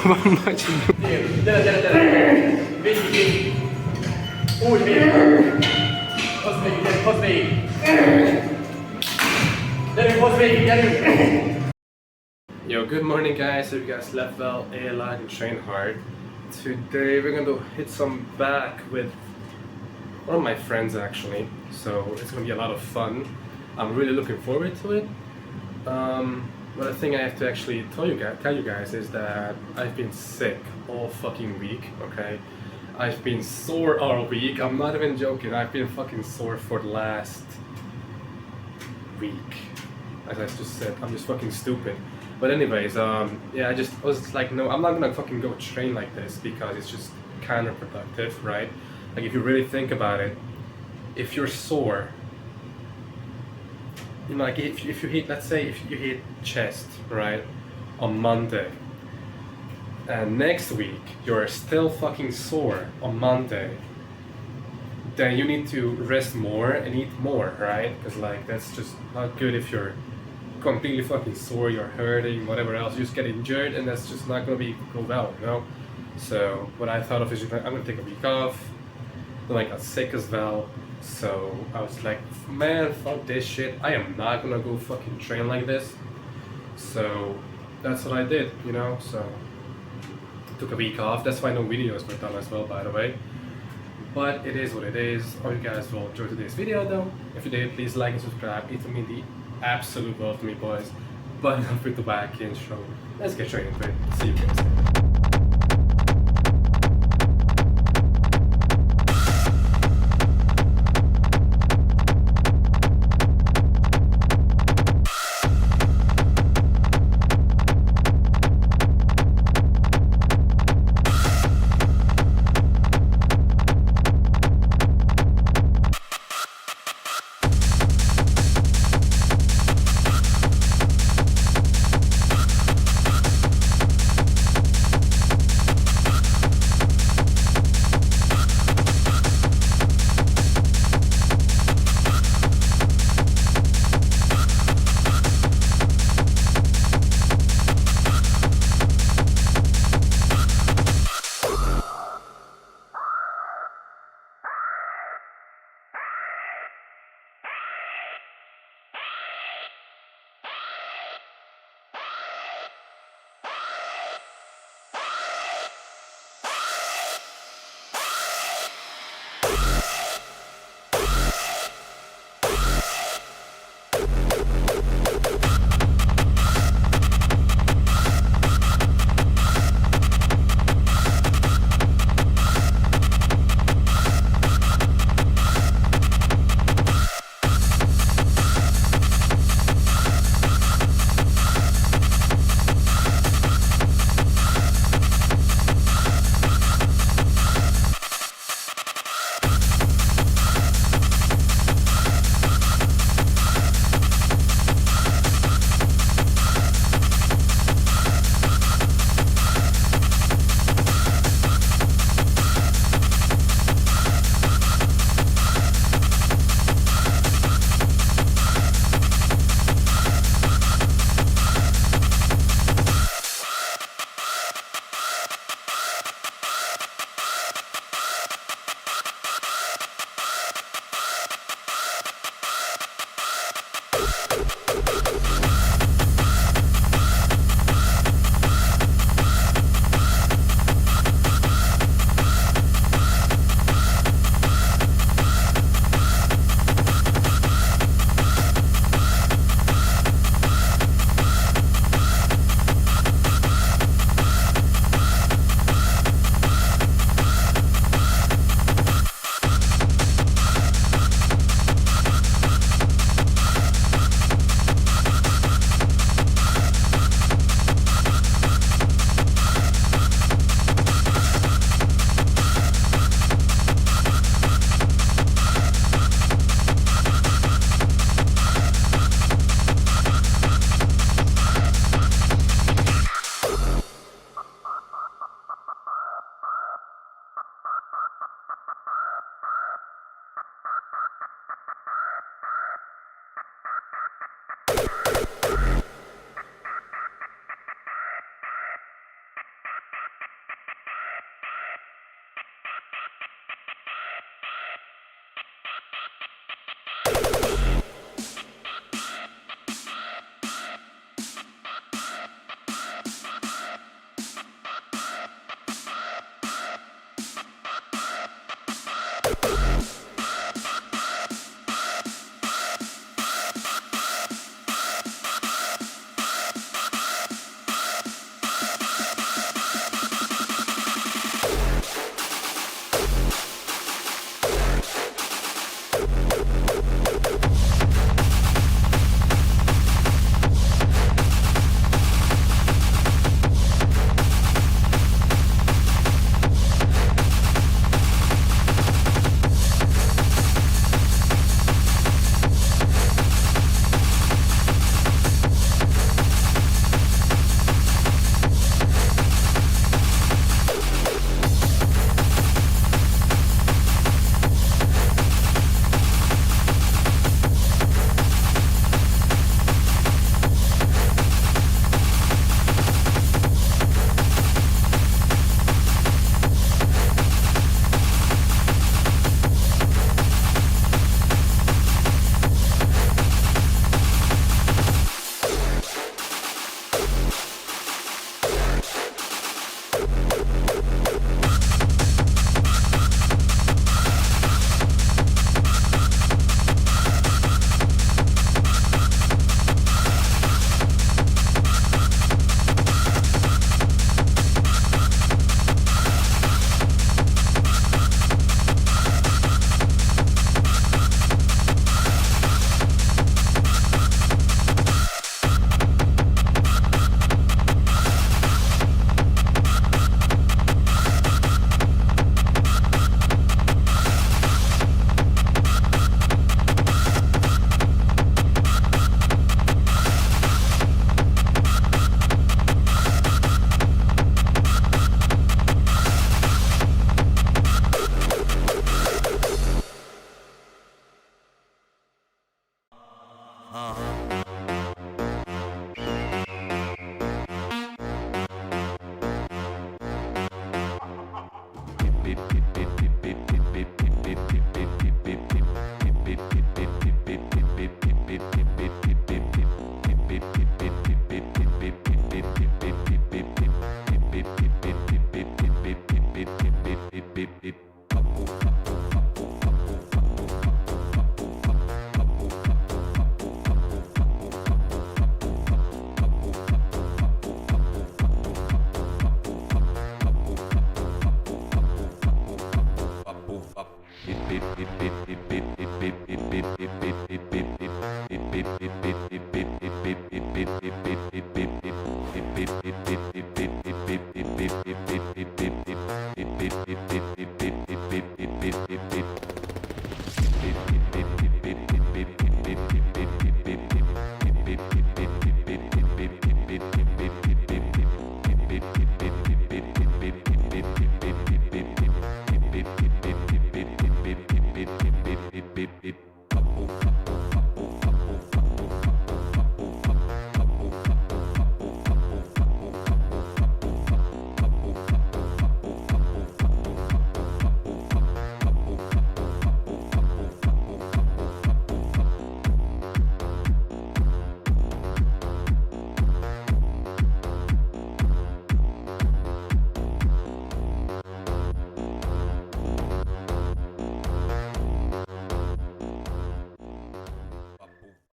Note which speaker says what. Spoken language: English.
Speaker 1: One much. Yo, good morning guys. Hope you guys slept well, ate a lot, and trained hard. Today we're gonna hit some back with one of my friends actually. So it's gonna be a lot of fun. I'm really looking forward to it. But the thing I have to actually tell you guys is that I've been sick all fucking week, okay? I've been sore all week. I'm not even joking. I've been fucking sore for the last week. As I just said, I'm just fucking stupid. But anyways, yeah, I was like, no, I'm not gonna fucking go train like this because it's just counterproductive, right? Like if you really think about it, if you're sore, you know, like if you hit, let's say if you hit chest, right, on Monday, and next week you're still fucking sore on Monday, then you need to rest more and eat more, right? Because like that's just not good if you're completely fucking sore, you're hurting, whatever else, you just get injured, and that's just not gonna go well, you know? So what I thought of is I'm gonna take a week off. Then I got sick as well. So I was like, man, fuck this shit. I am not gonna go fucking train like this. So that's what I did, you know? So took a week off. That's why no videos were done as well, by the way. But it is what it is. Hope you guys will enjoy today's video though. If you did, please like and subscribe. It will mean the absolute world to me, boys. But enough with the back intro. Let's get straight into it. See you guys.